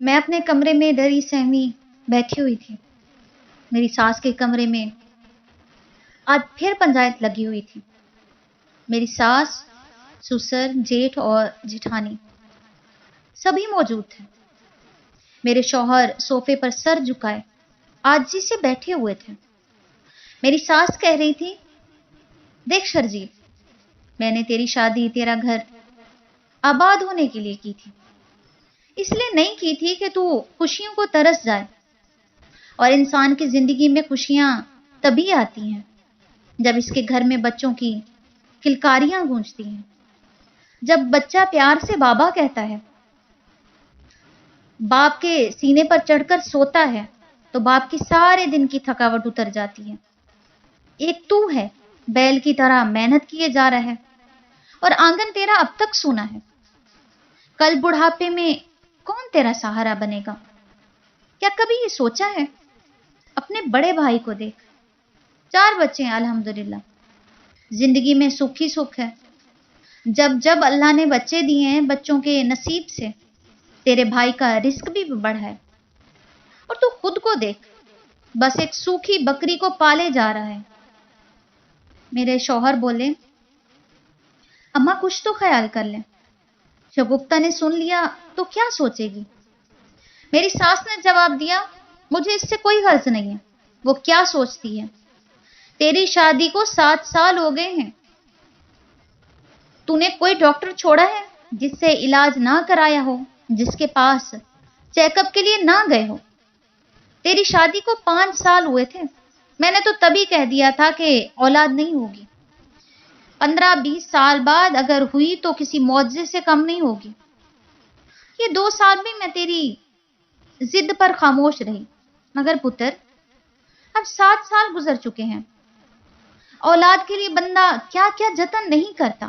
میں اپنے کمرے میں ڈری سہمی بیٹھی ہوئی تھی۔ میری ساس کے کمرے میں آج پھر پنچایت لگی ہوئی تھی۔ میری ساس، سسر، جیٹھ اور جٹھانی سبھی موجود تھے۔ میرے شوہر صوفے پر سر جھکائے عاجزی سے بیٹھے ہوئے تھے۔ میری ساس کہہ رہی تھی، دیکھ شرجیل، میں نے تیری شادی تیرا گھر آباد ہونے کے لیے کی تھی، اس لیے نہیں کی تھی کہ تو خوشیوں کو ترس جائے۔ اور انسان کی زندگی میں خوشیاں تبھی آتی ہیں جب اس کے گھر میں بچوں کی کلکاریاں گونجتی ہیں، جب بچہ پیار سے بابا کہتا ہے، باپ کے سینے پر چڑھ کر سوتا ہے تو باپ کی سارے دن کی تھکاوٹ اتر جاتی ہے۔ ایک تو ہے بیل کی طرح محنت کیے جا رہا ہے اور آنگن تیرا اب تک سونا ہے۔ کل بڑھاپے میں کون تیرا سہارا بنے گا؟ کیا کبھی یہ سوچا ہے؟ اپنے بڑے بھائی کو دیکھ، 4 بچے ہیں الحمدللہ، زندگی میں سکھ ہی سکھ ہے۔ جب جب اللہ نے بچے دیے ہیں، بچوں کے نصیب سے تیرے بھائی کا رزق بھی بڑھا ہے، اور تو خود کو دیکھ، بس ایک سوکھی بکری کو پالے جا رہا ہے۔ میرے شوہر بولے، اماں کچھ تو خیال کر لیں، شگفتہ نے سن لیا تو کیا سوچے گی؟ میری ساس نے جواب دیا، مجھے اس سے کوئی غرض نہیں ہے، وہ کیا سوچتی ہے؟ تیری شادی کو 7 سال ہو گئے ہیں، تو نے کوئی ڈاکٹر چھوڑا ہے جس سے علاج نہ کرایا ہو، جس کے پاس چیک اپ کے لیے نہ گئے ہو؟ تیری شادی کو 5 سال ہوئے تھے، میں نے تو تبھی کہہ دیا تھا کہ اولاد نہیں ہوگی۔ 15-20 سال بعد اگر ہوئی تو کسی معجزے سے کم نہیں ہوگی۔ یہ 2 سال بھی میں تیری ضد پر خاموش رہی، مگر پتر اب 7 سال گزر چکے ہیں، اولاد کے لیے بندہ کیا کیا جتن نہیں کرتا،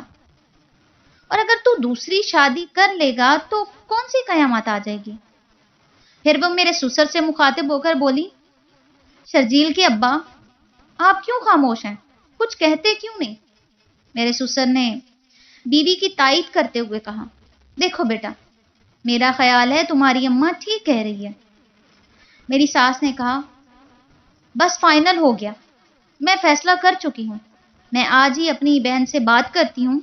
اور اگر تو دوسری شادی کر لے گا تو کون سی قیامت آ جائے گی؟ پھر وہ میرے سسر سے مخاطب ہو کر بولی، شرجیل کے ابا، آپ کیوں خاموش ہیں؟ کچھ کہتے کیوں نہیں؟ میرے سسر نے بیوی کی تائید کرتے ہوئے کہا، دیکھو بیٹا، میرا خیال ہے تمہاری اماں ٹھیک کہہ رہی ہے۔ میری ساس نے کہا، بس فائنل ہو گیا، میں فیصلہ کر چکی ہوں، میں آج ہی اپنی بہن سے بات کرتی ہوں۔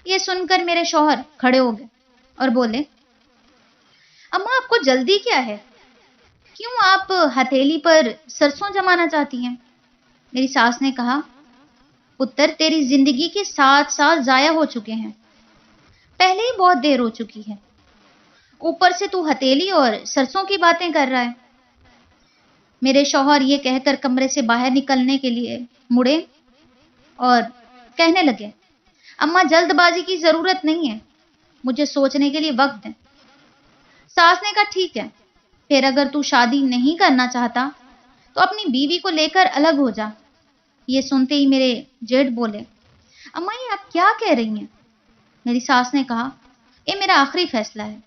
یہ سن کر میرے شوہر کھڑے ہو گئے اور بولے، اماں آپ کو جلدی کیا ہے؟ کیوں آپ ہتھیلی پر سرسوں جمانا چاہتی ہیں؟ میری ساس نے کہا، پتر تیری زندگی کے 7 سال ضائع ہو چکے ہیں، پہلے ہی بہت دیر ہو چکی ہے، اوپر سے تو ہتھیلی اور سرسوں کی باتیں کر رہا ہے۔ میرے شوہر یہ کہہ کر کمرے سے باہر نکلنے کے لیے مڑے اور کہنے لگے، اماں جلد بازی کی ضرورت نہیں ہے، مجھے سوچنے کے لیے وقت دیں۔ ساس نے کہا، ٹھیک ہے، پھر اگر تو شادی نہیں کرنا چاہتا تو اپنی بیوی کو لے کر الگ ہو جا۔ یہ سنتے ہی میرے جیٹھ بولے، اماں یہ آپ کیا کہہ رہی ہیں؟ میری ساس نے کہا، یہ میرا آخری فیصلہ ہے۔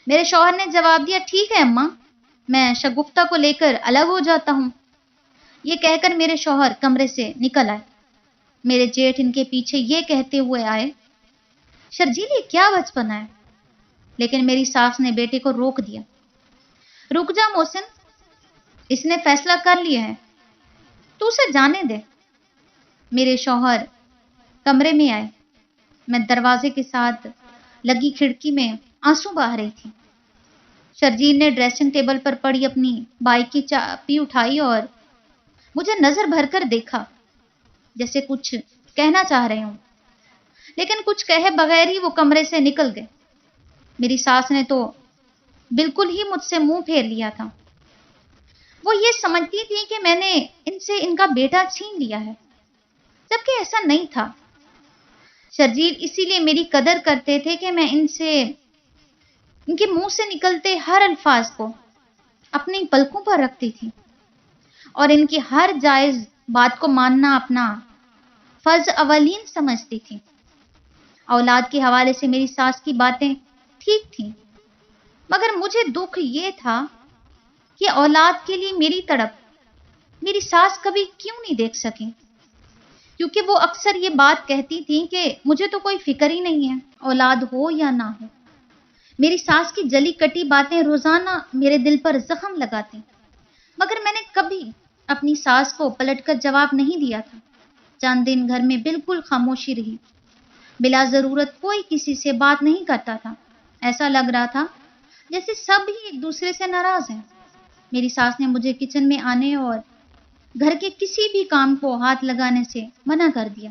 میرے شوہر نے جواب دیا، ٹھیک ہے اماں، میں شگفتہ کو لے کر الگ ہو جاتا ہوں۔ یہ کہہ کر میرے شوہر کمرے سے نکل آئے۔ میرے جیٹھ ان کے پیچھے یہ کہتے ہوئے آئے، شرجیل یہ کیا بچپنا ہے؟ لیکن میری ساس نے بیٹے کو روک دیا، رک جا محسن، اس نے فیصلہ کر لیا ہے، تو اسے جانے دے۔ میرے شوہر کمرے میں آئے، میں دروازے کے ساتھ لگی کھڑکی میں آنسو بہا رہی تھی۔ شرجیل نے ڈریسنگ ٹیبل پر پڑی اپنی بائک کی چابی اٹھائی اور مجھے نظر بھر کر دیکھا، جیسے کچھ کہنا چاہ رہے ہوں، لیکن کچھ کہے بغیر ہی وہ کمرے سے نکل گئے۔ میری ساس نے تو بالکل ہی مجھ سے منہ پھیر لیا تھا۔ وہ یہ سمجھتی تھی کہ میں نے ان سے ان کا بیٹا چھین لیا ہے، جبکہ ایسا نہیں تھا۔ شرجیل اسی لیے میری قدر کرتے تھے کہ میں ان کے منہ سے نکلتے ہر الفاظ کو اپنی پلکوں پر رکھتی تھی، اور ان کی ہر جائز بات کو ماننا اپنا فرض اولین سمجھتی تھی۔ اولاد کے حوالے سے میری ساس کی باتیں ٹھیک تھیں، مگر مجھے دکھ یہ تھا کہ اولاد کے لیے میری تڑپ میری ساس کبھی کیوں نہیں دیکھ سکی، کیونکہ وہ اکثر یہ بات کہتی تھی کہ مجھے تو کوئی فکر ہی نہیں ہے، اولاد ہو یا نہ ہو، میری ساس کی جلی کٹی باتیں روزانہ میرے دل پر زخم لگاتی، مگر میں نے کبھی اپنی ساس کو پلٹ کر جواب نہیں دیا تھا۔ چند دن گھر میں بالکل خاموشی رہی، بلا ضرورت کوئی کسی سے بات نہیں کرتا تھا۔ ایسا لگ رہا تھا جیسے سب ہی ایک دوسرے سے ناراض ہیں۔ میری ساس نے مجھے کچن میں آنے اور گھر کے کسی بھی کام کو ہاتھ لگانے سے منع کر دیا۔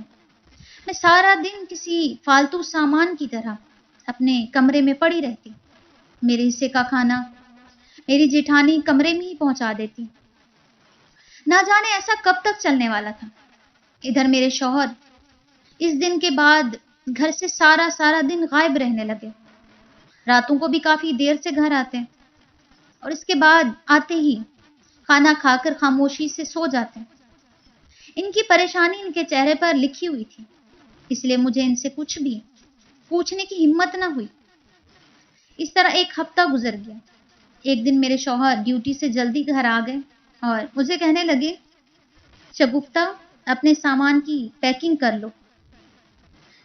میں سارا دن کسی فالتو سامان کی طرح اپنے کمرے میں پڑی رہتی۔ میرے حصے کا کھانا میری جیٹھانی کمرے میں ہی پہنچا دیتی۔ نہ جانے ایسا کب تک چلنے والا تھا۔ ادھر میرے شوہر اس دن کے بعد گھر سے سارا دن غائب رہنے لگے۔ راتوں کو بھی کافی دیر سے گھر آتے اور اس کے بعد آتے ہی کھانا کھا کر خاموشی سے سو جاتے۔ ان کی پریشانی ان کے چہرے پر لکھی ہوئی تھی، اس لیے مجھے ان سے کچھ بھی پوچھنے کی ہمت نہ ہوئی۔ اس طرح ایک ہفتہ گزر گیا۔ ایک دن میرے شوہر ڈیوٹی سے جلدی گھر آ گئے اور مجھے کہنے لگے، شگفتہ اپنے سامان کی پیکنگ کر لو۔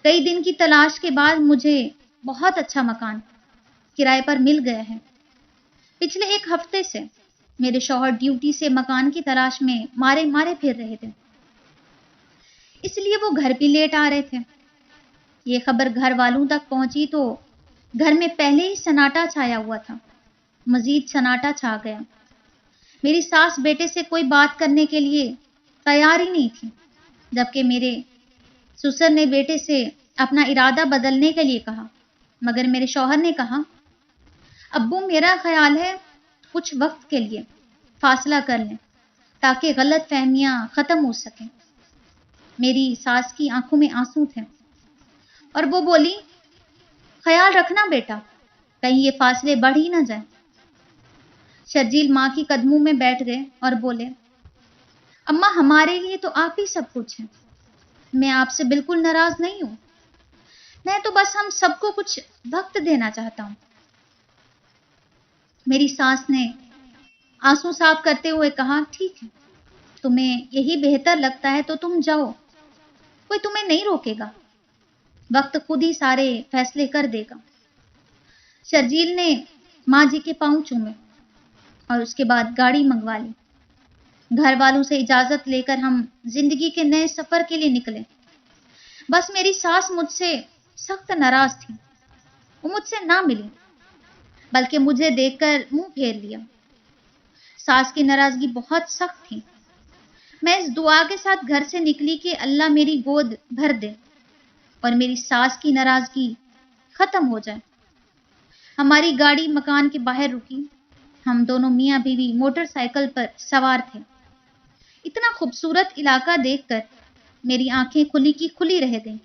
کئی دن کی تلاش کے بعد مجھے بہت اچھا مکان کرائے پر مل گیا ہے۔ پچھلے ایک ہفتے سے میرے شوہر ڈیوٹی سے مکان کی تلاش میں مارے پھر رہے تھے، اس لیے وہ گھر بھی لیٹ آ رہے تھے۔ یہ خبر گھر والوں تک پہنچی تو گھر میں پہلے ہی سناٹا چھایا ہوا تھا، مزید سناٹا چھا گیا۔ میری ساس بیٹے سے کوئی بات کرنے کے لیے تیار ہی نہیں تھی، جبکہ میرے سسر نے بیٹے سے اپنا ارادہ بدلنے کے لیے کہا، مگر میرے شوہر نے کہا، ابو میرا خیال ہے کچھ وقت کے لیے فاصلہ کر لیں تاکہ غلط فہمیاں ختم ہو سکیں۔ میری ساس کی آنکھوں میں آنسو تھے اور وہ بولی، خیال رکھنا بیٹا، کہیں یہ فاصلے بڑھ ہی نہ جائیں۔ شرجیل ماں کی قدموں میں بیٹھ گئے اور بولے، اماں ہمارے لیے تو آپ ہی سب کچھ ہیں، میں آپ سے بالکل ناراض نہیں ہوں، میں تو بس ہم سب کو کچھ وقت دینا چاہتا ہوں۔ میری ساس نے آنسو صاف کرتے ہوئے کہا، ٹھیک ہے، تمہیں یہی بہتر لگتا ہے تو تم جاؤ، کوئی تمہیں نہیں روکے گا، وقت خود ہی سارے فیصلے کر دے گا۔ شرجیل نے ماں جی کے پاؤں چومے اور اس کے بعد گاڑی منگوا لی۔ گھر والوں سے اجازت لے کر ہم زندگی کے نئے سفر کے لیے نکلے۔ بس میری ساس مجھ سے سخت ناراض تھی، وہ مجھ سے نہ ملی بلکہ مجھے دیکھ کر منہ پھیر لیا۔ ساس کی ناراضگی بہت سخت تھی۔ میں اس دعا کے ساتھ گھر سے نکلی کہ اللہ میری گود بھر دے اور میری ساس کی ناراضگی ختم ہو جائے۔ ہماری گاڑی مکان کے باہر رکی۔ ہم دونوں میاں بیوی موٹر سائیکل پر سوار تھے۔ اتنا خوبصورت علاقہ دیکھ کر میری آنکھیں کھلی کی کھلی رہ گئیں۔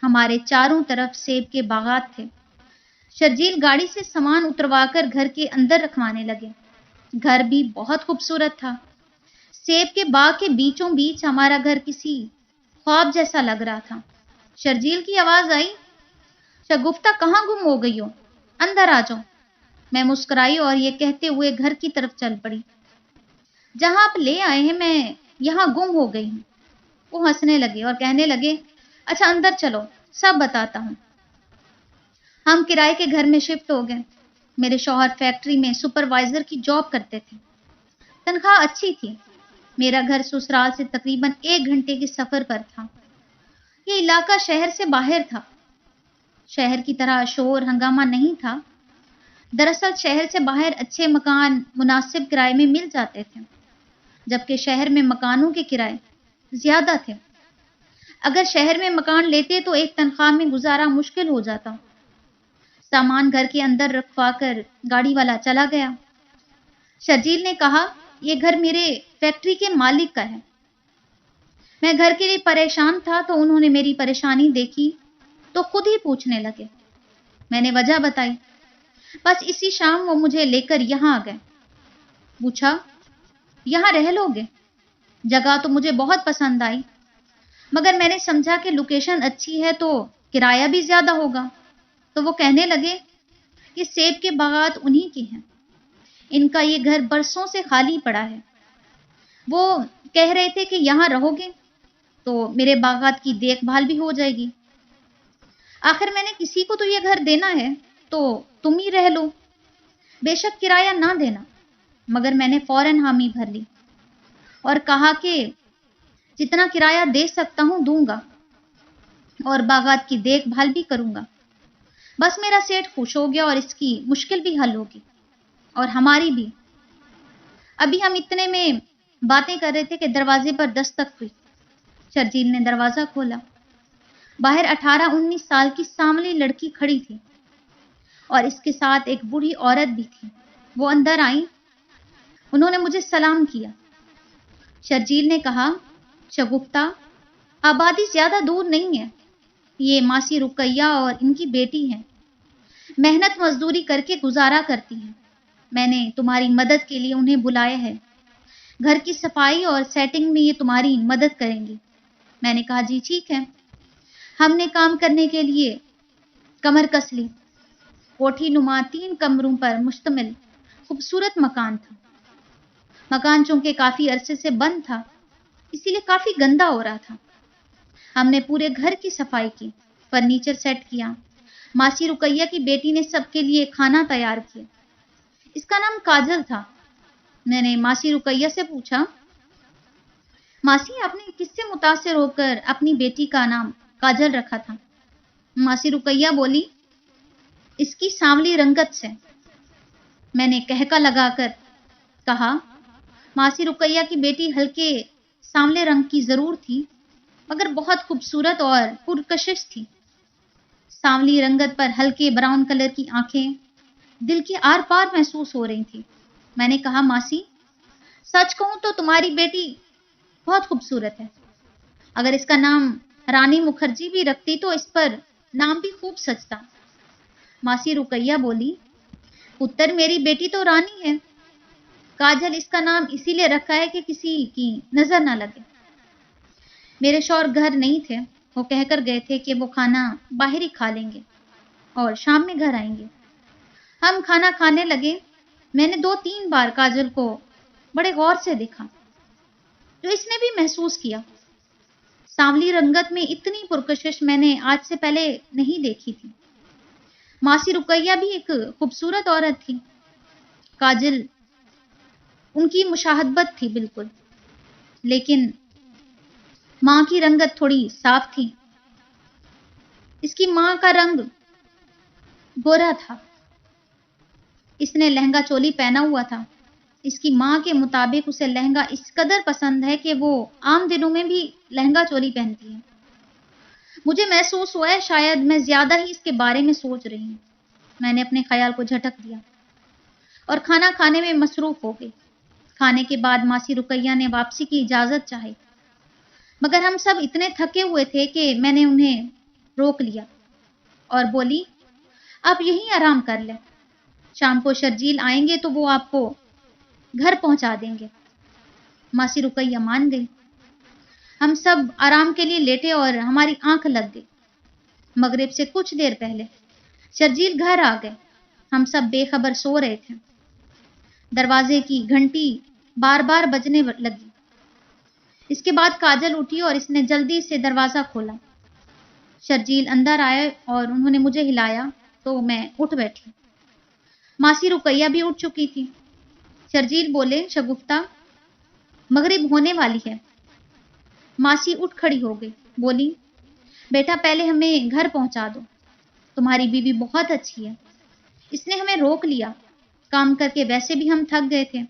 ہمارے چاروں طرف سیب کے باغات تھے۔ شرجیل گاڑی سے سامان اتروا کر گھر کے اندر رکھوانے لگے۔ گھر بھی بہت خوبصورت تھا۔ سیب کے باغ کے بیچوں بیچ ہمارا گھر کسی خواب جیسا لگ رہا تھا۔ شرجیل کی آواز آئی، شگفتہ کہاں گم ہو گئی ہو؟ اندر آ جاؤ۔ میں مسکرائی اور یہ کہتے ہوئے گھر کی طرف چل پڑی۔ جہاں آپ لے آئے ہیں میں یہاں گم ہو گئی ہوں۔ وہ ہنسنے لگے اور کہنے لگے، اچھا اندر چلو، سب بتاتا ہوں۔ ہم کرائے کے گھر میں شفٹ ہو گئے۔ میرے شوہر فیکٹری میں سپروائزر کی جاب کرتے تھے، تنخواہ اچھی تھی۔ میرا گھر سسرال سے تقریباً 1 گھنٹے کے سفر پر تھا۔ یہ علاقہ شہر سے باہر تھا۔ شہر کی طرح شور ہنگامہ نہیں تھا۔ دراصل شہر سے باہر اچھے مکان مناسب کرائے میں مل جاتے تھے، جبکہ شہر میں مکانوں کے کرائے زیادہ تھے۔ اگر شہر میں مکان لیتے تو ایک تنخواہ میں گزارا مشکل ہو جاتا۔ سامان گھر کے اندر رکھوا کر گاڑی والا چلا گیا۔ شرجیل نے کہا، یہ گھر میرے فیکٹری کے مالک کا ہے۔ میں گھر کے لیے پریشان تھا تو انہوں نے میری پریشانی دیکھی تو خود ہی پوچھنے لگے۔ میں نے وجہ بتائی۔ بس اسی شام وہ مجھے لے کر یہاں آ گئے۔ پوچھا، یہاں رہ لو گے؟ جگہ تو مجھے بہت پسند آئی، مگر میں نے سمجھا کہ لوکیشن اچھی ہے تو کرایہ بھی زیادہ ہوگا۔ تو وہ کہنے لگے، یہ سیب کے باغات انہی کے ہیں، ان کا یہ گھر برسوں سے خالی پڑا ہے۔ وہ کہہ رہے تھے کہ یہاں رہو گے تو میرے باغات کی دیکھ بھال بھی ہو جائے گی۔ آخر میں نے کسی کو تو یہ گھر دینا ہے तो तुम ही रह लो, बेशक किराया ना देना। मगर मैंने फौरन हामी भर ली और कहा कि जितना किराया दे सकता हूं दूंगा और बागात की देखभाल भी करूंगा। बस मेरा सेठ खुश हो गया और इसकी मुश्किल भी हल होगी और हमारी भी। अभी हम इतने में बातें कर रहे थे कि दरवाजे पर दस्तक हुई। शर्जील ने दरवाजा खोला। बाहर 18-19 साल की सांवली लड़की खड़ी थी और इसके साथ एक बूढ़ी औरत भी थी। वो अंदर आई। उन्होंने मुझे सलाम किया। शर्जील ने कहा, शगुफ्ता, आबादी ज्यादा दूर नहीं है। ये मासी रुकैया और इनकी बेटी है। मेहनत मजदूरी करके गुजारा करती हैं। मैंने तुम्हारी मदद के लिए उन्हें बुलाया है। घर की सफाई और सेटिंग में ये तुम्हारी मदद करेंगी। मैंने कहा, जी ठीक है। हमने काम करने के लिए कमर कस ली। कोठी नुमा 3 कमरों पर मुश्तमिल खूबसूरत मकान था। मकान चूंकि काफी अरसे से बंद था, इसीलिए काफी गंदा हो रहा था। हमने पूरे घर की सफाई की, फर्नीचर सेट किया। मासी रुकैया की बेटी ने सबके लिए खाना तैयार किया। इसका नाम काजल था। मैंने मासी रुकैया से पूछा, मासी, आपने किससे मुतासिर होकर अपनी बेटी का नाम काजल रखा था? मासी रुकैया बोली, इसकी सांवली रंगत से। मैंने कहका लगाकर कहा, मासी रुकैया की बेटी हल्के सांवले रंग की जरूर थी, मगर बहुत खूबसूरत और पुरकशिश थी। सांवली रंगत पर हल्के ब्राउन कलर की आंखें दिल के आर पार महसूस हो रही थी। मैंने कहा, मासी, सच कहूं तो तुम्हारी बेटी बहुत खूबसूरत है। अगर इसका नाम रानी मुखर्जी भी रखती तो इस पर नाम भी खूब सजता। मासी रुकैया बोली, पुत्र, मेरी बेटी तो रानी है। काजल इसका नाम इसीलिए रखा है कि किसी की नजर ना लगे। मेरे शौहर घर नहीं थे। वो कहकर गए थे कि वो खाना बाहर ही खा लेंगे और शाम में घर आएंगे। हम खाना खाने लगे। मैंने 2-3 बार काजल को बड़े गौर से देखा, तो इसने भी महसूस किया। सांवली रंगत में इतनी पुरकशिश मैंने आज से पहले नहीं देखी थी। मासी रुकैया भी एक खूबसूरत औरत थी। काजल उनकी मुशाहबत थी बिल्कुल, लेकिन मां की रंगत थोड़ी साफ थी। इसकी मां का रंग गोरा था। इसने लहंगा चोली पहना हुआ था। इसकी मां के मुताबिक उसे लहंगा इस कदर पसंद है कि वो आम दिनों में भी लहंगा चोली पहनती है। मुझे महसूस हुआ है शायद मैं ज्यादा ही इसके बारे में सोच रही हूँ। मैंने अपने ख्याल को झटक दिया और खाना खाने में मसरूफ हो गई। खाने के बाद मासी रुकैया ने वापसी की इजाजत चाही, मगर हम सब इतने थके हुए थे कि मैंने उन्हें रोक लिया और बोली, आप यहीं आराम कर लें। शाम को शर्जील आएंगे तो वो आपको घर पहुंचा देंगे। मासी रुकैया मान गई। हम सब आराम के लिए लेटे और हमारी आंख लग गई। मगरिब से कुछ देर पहले शर्जील घर आ गए। हम सब बेखबर सो रहे थे। दरवाजे की घंटी बार बार बजने लगी। इसके बाद काजल उठी और इसने जल्दी से दरवाजा खोला। शर्जील अंदर आए और उन्होंने मुझे हिलाया तो मैं उठ बैठी। मासी रुकैया भी उठ चुकी थी। शर्जील बोले, शगुफ्ता, मगरिब होने वाली है। मासी उठ खड़ी हो गई, बोली, बेटा, पहले हमें घर पहुंचा दो। तुम्हारी बीवी बहुत अच्छी है। इसने हमें रोक लिया। काम करके वैसे भी हम थक गए थे।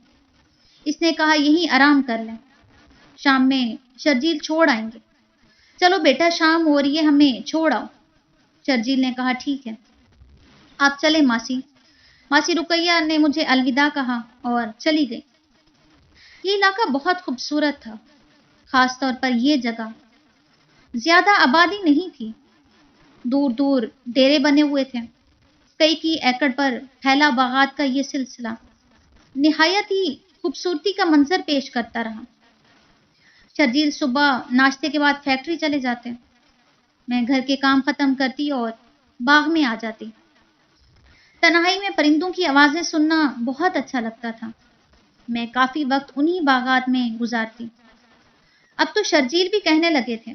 इसने कहा, यहीं आराम कर लें, शाम में शर्जील छोड़ आएंगे। चलो बेटा, शाम हो रही है, हमें छोड़ आओ। शर्जील ने कहा, ठीक है, आप चले मासी। मासी रुकैया ने मुझे अलविदा कहा और चली गई। ये इलाका बहुत खूबसूरत था, खास तौर पर यह जगह। ज्यादा आबादी नहीं थी। दूर दूर डेरे बने हुए थे। कई की एकड़ पर फैला बागात का ये सिलसिला निहायत ही खूबसूरती का मंजर पेश करता रहा। शर्जील सुबह नाश्ते के बाद फैक्ट्री चले जाते। मैं घर के काम खत्म करती और बाग में आ जाती। तन्हाई में परिंदों की आवाजें सुनना बहुत अच्छा लगता था। मैं काफी वक्त उन्हीं बागात में गुजारती। अब तो शर्जील भी कहने लगे थे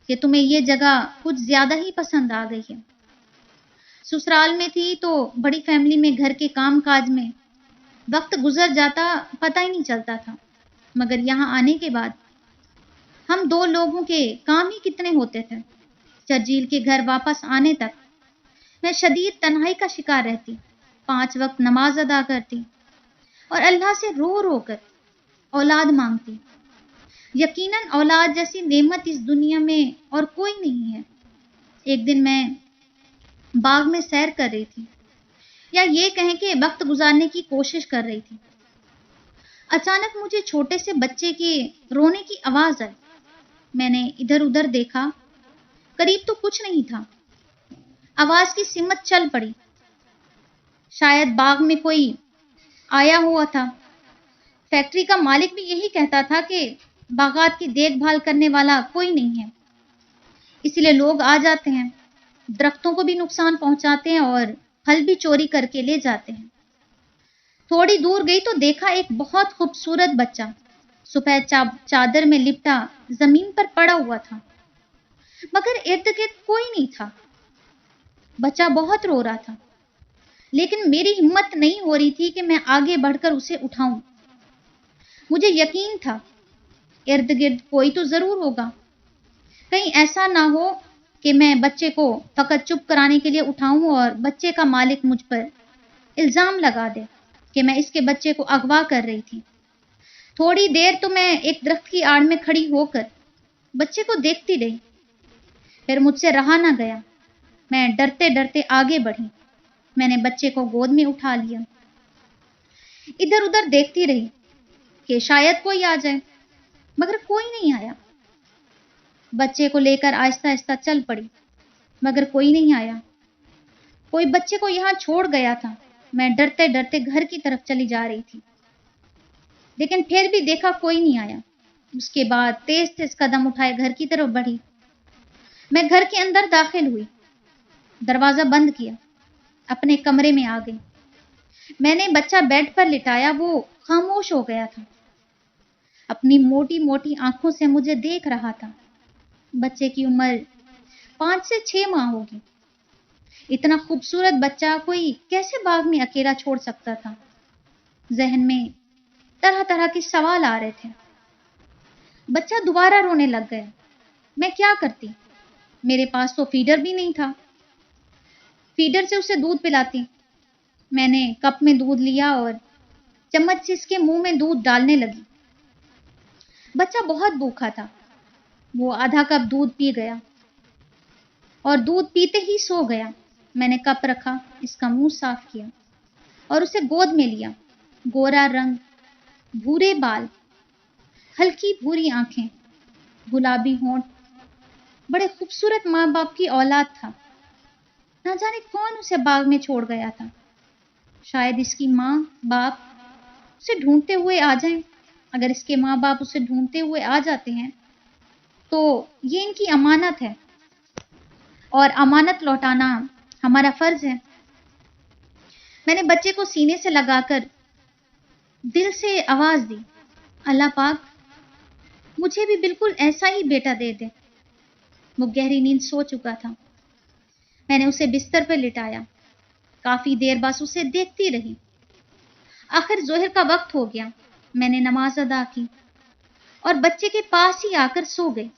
कि तुम्हें ये जगह कुछ ज्यादा ही पसंद आ गई है। ससुराल में थी तो बड़ी फैमिली में घर के काम काज में वक्त गुजर जाता, पता ही नहीं चलता था। मगर यहाँ आने के बाद हम दो लोगों के काम ही कितने होते थे। शर्जील के घर वापस आने तक मैं शदीद तन्हाई का शिकार रहती, 5 वक्त नमाज अदा करती और अल्लाह से रो रो कर औलाद मांगती। यकीनन औलाद जैसी नेमत इस दुनिया में और कोई नहीं है। एक दिन मैं बाग में सैर कर रही थी, या ये कहें कि वक्त गुजारने की कोशिश कर रही थी। अचानक मुझे छोटे से बच्चे के रोने की आवाज आई। मैंने इधर उधर देखा, करीब तो कुछ नहीं था। आवाज की सिमत चल पड़ी। शायद बाग में कोई आया हुआ था। फैक्ट्री का मालिक भी यही कहता था कि बागात की देखभाल करने वाला कोई नहीं है, इसलिए लोग आ जाते हैं, दरख्तों को भी नुकसान पहुंचाते हैं और फल भी चोरी करके ले जाते हैं। थोड़ी दूर गई तो देखा एक बहुत खूबसूरत बच्चा सफेद चादर में लिपटा जमीन पर पड़ा हुआ था, मगर इर्द गिर्द कोई नहीं था। बच्चा बहुत रो रहा था, लेकिन मेरी हिम्मत नहीं हो रही थी कि मैं आगे बढ़कर उसे उठाऊं। मुझे यकीन था इर्द गिर्द कोई तो जरूर होगा, कहीं ऐसा ना हो कि मैं बच्चे को फकत चुप कराने के लिए उठाऊं और बच्चे का मालिक मुझ पर इल्जाम लगा दे कि मैं इसके बच्चे को अगवा कर रही थी। थोड़ी देर तो मैं एक दरख्त की आड़ में खड़ी होकर बच्चे को देखती रही, फिर मुझसे रहा ना गया। मैं डरते डरते आगे बढ़ी। मैंने बच्चे को गोद में उठा लिया। इधर उधर देखती रही कि शायद कोई आ जाए, मगर कोई नहीं आया। बच्चे को लेकर आहिस्ता आहिस्ता चल पड़ी, मगर कोई नहीं आया। कोई बच्चे को यहां छोड़ गया था। मैं डरते डरते घर की तरफ चली जा रही थी, लेकिन फिर भी देखा कोई नहीं आया। उसके बाद तेज तेज कदम उठाए घर की तरफ बढ़ी। मैं घर के अंदर दाखिल हुई, दरवाजा बंद किया, अपने कमरे में आ गई। मैंने बच्चा बेड पर लिटाया, वो खामोश हो गया था, अपनी मोटी मोटी आंखों से मुझे देख रहा था। बच्चे की उम्र 5 से 6 माह होगी। इतना खूबसूरत बच्चा कोई कैसे बाग में अकेला छोड़ सकता था? जहन में तरह तरह के सवाल आ रहे थे। बच्चा दोबारा रोने लग गया। मैं क्या करती? मेरे पास तो फीडर भी नहीं था। फीडर से उसे दूध पिलाती। मैंने कप में दूध लिया और चम्मच से इसके मुंह में दूध डालने लगी। बच्चा बहुत भूखा था। वो आधा कप दूध पी गया और दूध पीते ही सो गया। मैंने कप रखा, इसका मुंह साफ किया और उसे गोद में लिया। गोरा रंग, भूरे बाल, हल्की भूरी आंखें, गुलाबी होंठ, बड़े खूबसूरत माँ बाप की औलाद था। ना जाने कौन उसे बाग में छोड़ गया था। शायद इसकी माँ बाप उसे ढूंढते हुए आ जाएं। अगर इसके माँ बाप उसे ढूंढते हुए आ जाते हैं तो ये इनकी अमानत है और अमानत लौटाना हमारा फर्ज है। मैंने बच्चे को सीने से लगाकर दिल से आवाज दी, अल्लाह पाक मुझे भी बिल्कुल ऐसा ही बेटा दे दे। वो गहरी नींद सो चुका था। मैंने उसे बिस्तर पर लिटाया। काफी देर बाद उसे देखती रही। आखिर जोहर का वक्त हो गया। मैंने नमाज अदा की और बच्चे के पास ही आकर सो गई।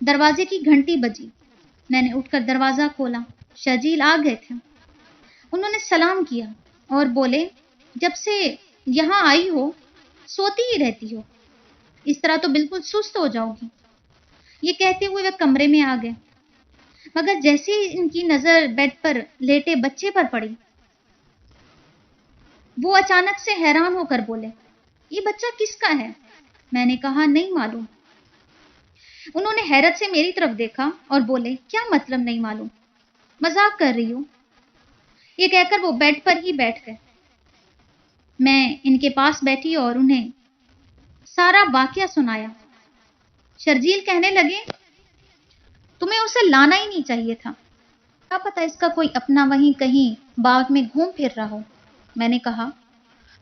दरवाजे की घंटी बजी। मैंने उठकर दरवाजा खोला। शर्जील आ गए थे। उन्होंने सलाम किया और बोले, जब से यहां आई हो सोती ही रहती हो, इस तरह तो बिल्कुल सुस्त हो जाओगी। ये कहते हुए वे कमरे में आ गए, मगर जैसे ही इनकी नजर बेड पर लेटे बच्चे पर पड़ी, वो अचानक से हैरान होकर बोले, ये बच्चा किसका है? मैंने कहा, नहीं मालूम। उन्होंने हैरत से मेरी तरफ देखा और बोले, क्या मतलब नहीं मालूम? मजाक कर रही हूं। ये कहकर वो बेड पर ही बैठ गए। मैं इनके पास बैठी और उन्हें सारा वाकया सुनाया। शर्जील कहने लगे, तुम्हें उसे लाना ही नहीं चाहिए था। क्या पता इसका कोई अपना वहीं कहीं बाग में घूम फिर रहा हो। मैंने कहा,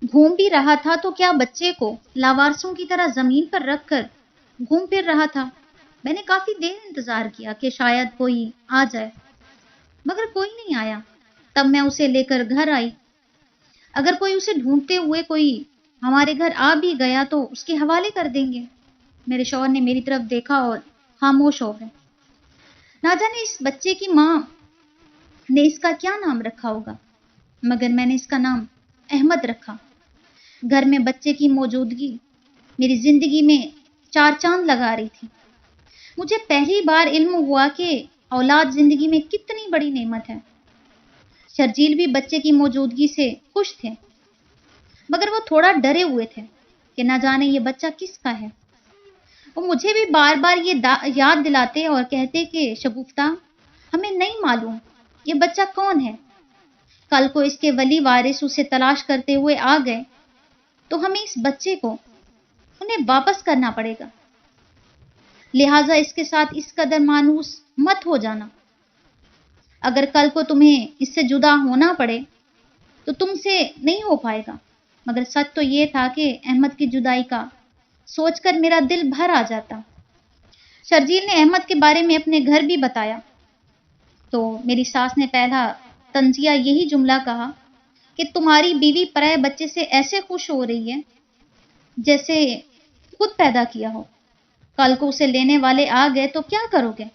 घूम भी रहा था तो क्या बच्चे को लावारसों की तरह जमीन पर रखकर घूम फिर रहा था? मैंने काफी देर इंतजार किया कि शायद कोई आ जाए, मगर कोई नहीं आया। तब मैं उसे लेकर घर आई। अगर कोई उसे ढूंढते हुए कोई हमारे घर आ भी गया तो उसके हवाले कर देंगे। मेरे शौहर ने मेरी तरफ देखा और खामोश हो गए। ना जाने इस बच्चे की माँ ने इसका क्या नाम रखा होगा, मगर मैंने इसका नाम अहमद रखा। घर में बच्चे की मौजूदगी मेरी जिंदगी में चार चांद लगा रही थी। मुझे पहली बार इल्म हुआ कि औलाद जिंदगी में कितनी बड़ी नेमत है। शर्जील भी बच्चे की मौजूदगी से खुश थे, मगर वो थोड़ा डरे हुए थे कि ना जाने ये बच्चा किसका है। वो मुझे भी बार बार ये याद दिलाते और कहते कि शगुफ्ता, हमें नहीं मालूम ये बच्चा कौन है। कल को इसके वली वारिस उसे तलाश करते हुए आ गए तो हमें इस बच्चे को उन्हें वापस करना पड़ेगा। लिहाजा इसके साथ इस कदर मानूस मत हो जाना। अगर कल को तुम्हें इससे जुदा होना पड़े तो तुमसे नहीं हो पाएगा। मगर सच तो ये था कि अहमद की जुदाई का सोचकर मेरा दिल भर आ जाता। शर्जील ने अहमद के बारे में अपने घर भी बताया तो मेरी सास ने पहला तंजिया यही जुमला कहा कि तुम्हारी बीवी पराये बच्चे से ऐसे खुश हो रही है जैसे खुद पैदा किया हो। कल को उसे लेने वाले आ गए तो क्या करोगे?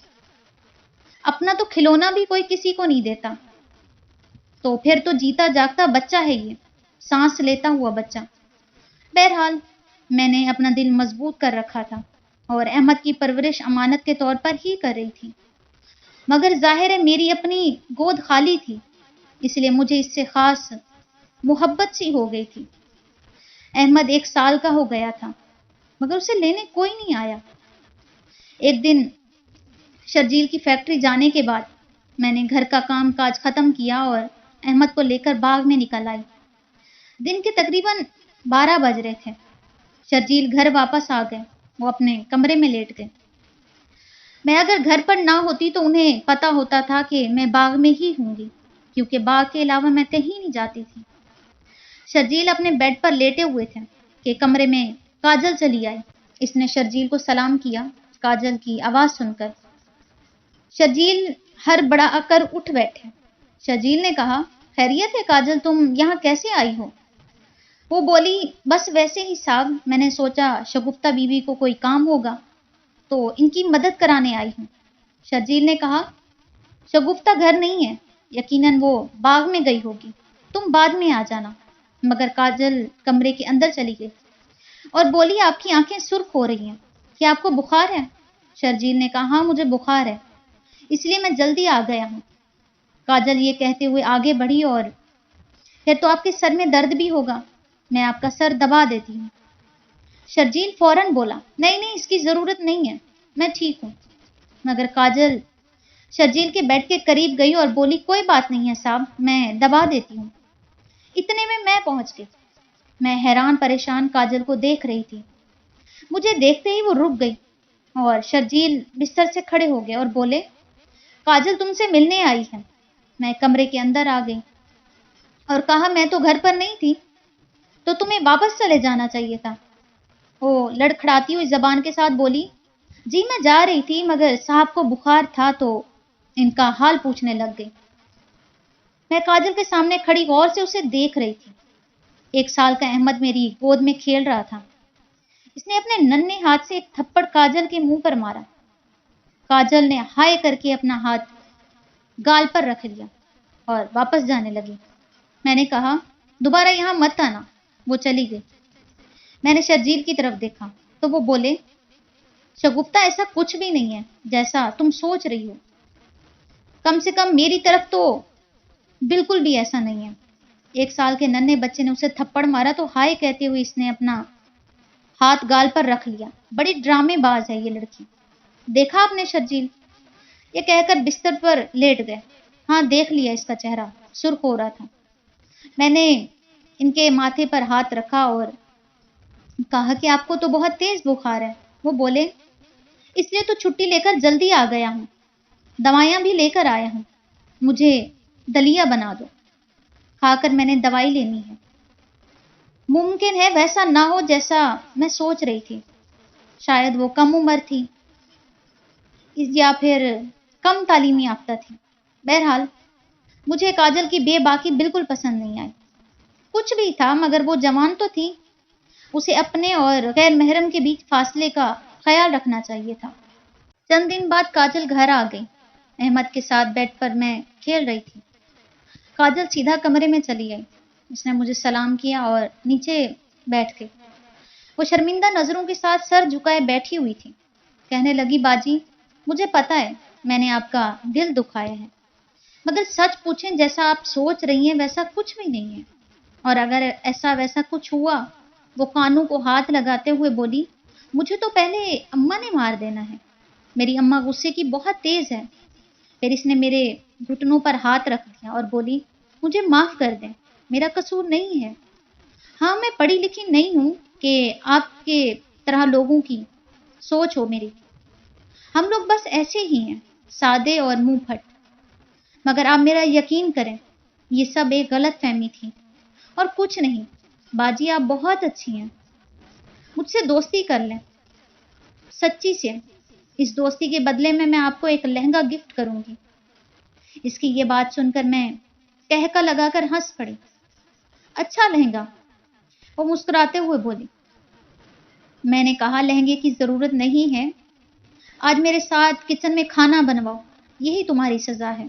अपना तो खिलौना भी कोई किसी को नहीं देता, तो फिर तो जीता जागता बच्चा है ये, सांस लेता हुआ बच्चा। बहरहाल मैंने अपना दिल मजबूत कर रखा था और अहमद की परवरिश अमानत के तौर पर ही कर रही थी। मगर जाहिर है मेरी अपनी गोद खाली थी, इसलिए मुझे इससे खास मोहब्बत सी हो गई थी। अहमद 1 साल का हो गया था, मगर उसे लेने कोई नहीं आया। एक दिन शर्जील की फैक्ट्री जाने के बाद मैंने घर का काम काज खत्म किया और अहमद को लेकर बाग में निकल आई। दिन के तकरीबन 12 बज रहे थे। शर्जील घर वापस आ गए। वो अपने कमरे में लेट गए। मैं अगर घर पर ना होती तो उन्हें पता होता था कि मैं बाग में ही होंगी, क्योंकि बाग के अलावा मैं कहीं नहीं जाती थी। शर्जील अपने बेड पर लेटे हुए थे कि कमरे में काजल चली आई। इसने शर्जील को सलाम किया। काजल की आवाज सुनकर शर्जील हर बड़ा आकर उठ बैठे। शर्जील ने कहा, खैरियत है काजल, तुम यहाँ कैसे आई हो? वो बोली, बस वैसे ही साहब, मैंने सोचा शगुफ्ता बीवी को कोई काम होगा तो इनकी मदद कराने आई हूँ। शर्जील ने कहा, शगुफ्ता घर नहीं है, यकीनन वो बाग में गई होगी, तुम बाद में आ जाना। मगर काजल कमरे के अंदर चली गई और बोली, आपकी आंखें सुर्ख हो रही हैं, क्या आपको बुखार है? शर्जील ने कहा, हाँ मुझे बुखार है, इसलिए मैं जल्दी आ गया हूँ। काजल ये कहते हुए आगे बढ़ी, और फिर तो आपके सर में दर्द भी होगा, मैं आपका सर दबा देती हूँ। शर्जील फौरन बोला, नहीं नहीं, इसकी जरूरत नहीं है, मैं ठीक हूँ। मगर काजल शर्जील के बेड के करीब गई और बोली, कोई बात नहीं है साहब, मैं दबा देती हूँ। इतने में मैं पहुंच गई। मैं हैरान परेशान काजल को देख रही थी। मुझे देखते ही वो रुक गई और शर्जील बिस्तर से खड़े हो गए और बोले, काजल तुमसे मिलने आई है। मैं कमरे के अंदर आ गई और कहा, मैं तो घर पर नहीं थी, तो तुम्हें वापस चले जाना चाहिए था। वो लड़खड़ाती हुई जबान के साथ बोली, जी मैं जा रही थी, मगर साहब को बुखार था तो इनका हाल पूछने लग गई। मैं काजल के सामने खड़ी गौर से उसे देख रही थी। 1 साल का अहमद मेरी गोद में खेल रहा था। इसने अपने नन्हे हाथ से एक थप्पड़ काजल के मुंह पर मारा। काजल ने हाय करके अपना हाथ गाल पर रख लिया और वापस जाने लगी। मैंने कहा, दोबारा यहां मत आना। वो चली गई। मैंने शर्जील की तरफ देखा तो वो बोले, शगुफ्ता ऐसा कुछ भी नहीं है जैसा तुम सोच रही हो। कम से कम मेरी तरफ तो बिल्कुल भी ऐसा नहीं है। 1 साल के नन्हे बच्चे ने उसे थप्पड़ मारा तो हाय कहते हुए इसने अपना हाथ गाल पर रख लिया। बड़ी ड्रामेबाज है ये लड़की। देखा आपने शर्जील? ये कहकर बिस्तर पर लेट गए। हाँ देख लिया, इसका चेहरा सुर्ख हो रहा था। मैंने इनके माथे पर हाथ रखा और कहा कि आपको तो बहुत तेज बुखार है। वो बोले, इसलिए तो छुट्टी लेकर जल्दी आ गया हूँ, दवाइयाँ भी लेकर आया हूँ, मुझे दलिया बना दो, खाकर मैंने दवाई लेनी है। मुमकिन है वैसा ना हो जैसा मैं सोच रही थी। शायद वो कम उम्र थी या फिर कम तालीम याफ्ता थी। بہرحال مجھے کاجل کی بے باکی بالکل پسند نہیں آئی. کچھ بھی تھا مگر وہ جوان تو تھی. اسے اپنے اور غیر محرم کے بیچ فاصلے کا خیال رکھنا چاہیے تھا. چند دن بعد کاجل گھر آ گئی. احمد کے ساتھ بیڈ پر میں کھیل رہی تھی. کاجل سیدھا کمرے میں چلی آئی. اس نے مجھے سلام کیا اور نیچے بیٹھ گئی. وہ شرمندہ نظروں کے ساتھ سر جھکائے بیٹھی ہوئی تھی. کہنے لگی باجی مجھے پتا ہے میں نے آپ کا دل دکھایا ہے مگر سچ پوچھیں جیسا آپ سوچ رہی ہیں ویسا کچھ بھی نہیں ہے. اور اگر ایسا ویسا کچھ ہوا. وہ کانوں کو ہاتھ لگاتے ہوئے بولی مجھے تو پہلے اماں نے مار دینا ہے. میری اماں غصے کی بہت تیز ہے. پھر اس نے میرے گھٹنوں پر ہاتھ رکھ دیا اور بولی مجھے معاف کر دیں میرا قصور نہیں ہے. ہاں میں پڑھی لکھی نہیں ہوں کہ آپ کے طرح لوگوں کی سوچ ہو میری. ہم لوگ بس ایسے ہی ہیں سادے اور منہ پھٹ. مگر آپ میرا یقین کریں یہ سب ایک غلط فہمی تھی اور کچھ نہیں. باجی آپ بہت اچھی ہیں. مجھ سے دوستی کر لیں سچی سے. اس دوستی کے بدلے میں آپ کو ایک لہنگا گفٹ کروں گی. اس کی یہ بات سن کر میں ٹہکا لگا کر ہنس پڑی. اچھا لہنگا؟ وہ مسکراتے ہوئے بولی. میں نے کہا لہنگے کی ضرورت نہیں ہے. آج میرے ساتھ کچن میں کھانا بنواؤ یہی تمہاری سزا ہے.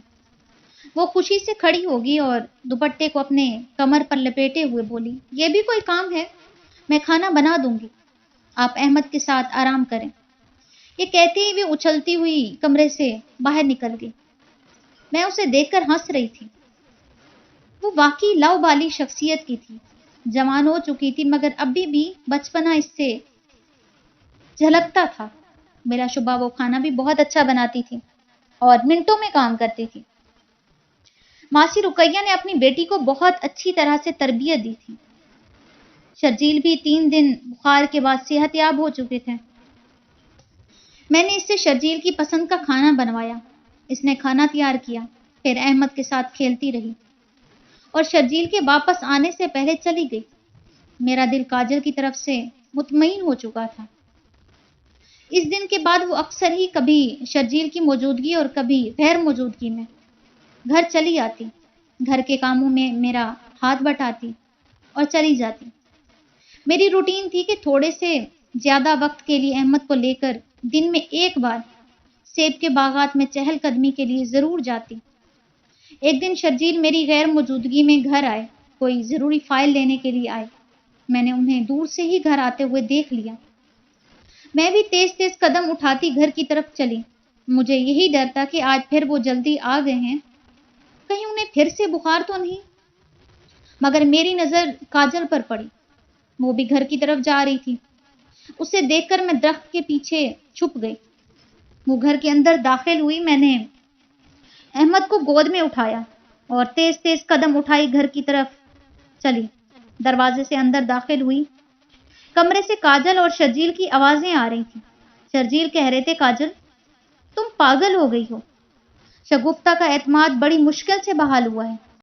وہ خوشی سے کھڑی ہوگی اور دوپٹے کو اپنے کمر پر لپیٹے ہوئے بولی یہ بھی کوئی کام ہے میں کھانا بنا دوں گی. آپ احمد کے ساتھ آرام کریں. یہ کہتی ہی وہ اچھلتی ہوئی کمرے سے باہر نکل گئی. میں اسے دیکھ کر ہنس رہی تھی. وہ واقعی لاؤ بالی شخصیت کی تھی. جوان ہو چکی تھی مگر ابھی بھی بچپنا اس سے جھلکتا تھا. میرا شبہ وہ کھانا بھی بہت اچھا بناتی تھی اور منٹوں میں کام کرتی تھی. ماسی رقیہ نے اپنی بیٹی کو بہت اچھی طرح سے تربیت دی تھی. شرجیل بھی 3 دن بخار کے بعد صحت یاب ہو چکے تھے. میں نے اس سے شرجیل کی پسند کا کھانا بنوایا. اس نے کھانا تیار کیا پھر احمد کے ساتھ کھیلتی رہی اور شرجیل کے واپس آنے سے پہلے چلی گئی. میرا دل کاجل کی طرف سے مطمئن ہو چکا تھا. اس دن کے بعد وہ اکثر ہی کبھی شرجیل کی موجودگی اور کبھی غیر موجودگی میں گھر چلی آتی. گھر کے کاموں میں میرا ہاتھ بٹاتی اور چلی جاتی. میری روٹین تھی کہ تھوڑے سے زیادہ وقت کے لیے احمد کو لے کر دن میں ایک بار سیب کے باغات میں چہل قدمی کے لیے ضرور جاتی. ایک دن شرجیل میری غیر موجودگی میں گھر آئے. کوئی ضروری فائل لینے کے لیے آئے. میں نے انہیں دور سے ہی گھر آتے ہوئے دیکھ لیا. میں بھی تیز تیز قدم اٹھاتی گھر کی طرف چلی. مجھے یہی ڈر تھا کہ آج پھر وہ جلدی آ گئے ہیں کہیں انہیں پھر سے بخار تو نہیں. مگر میری نظر کاجل پر پڑی. وہ بھی گھر کی طرف جا رہی تھی. اسے دیکھ کر میں درخت کے پیچھے چھپ گئی. وہ گھر کے اندر داخل ہوئی. میں نے احمد کو گود میں اٹھایا اور تیز تیز قدم اٹھائی گھر کی طرف چلی. دروازے سے اندر داخل ہوئی. کمرے سے کاجل اور شرجیل کی آوازیں آ رہی تھیں. شرجیل کہہ رہے تھے کاجل تم پاگل ہو گئی ہو. شگفتہ کا اعتماد بڑی مشکل سے بحال ہوا ہے.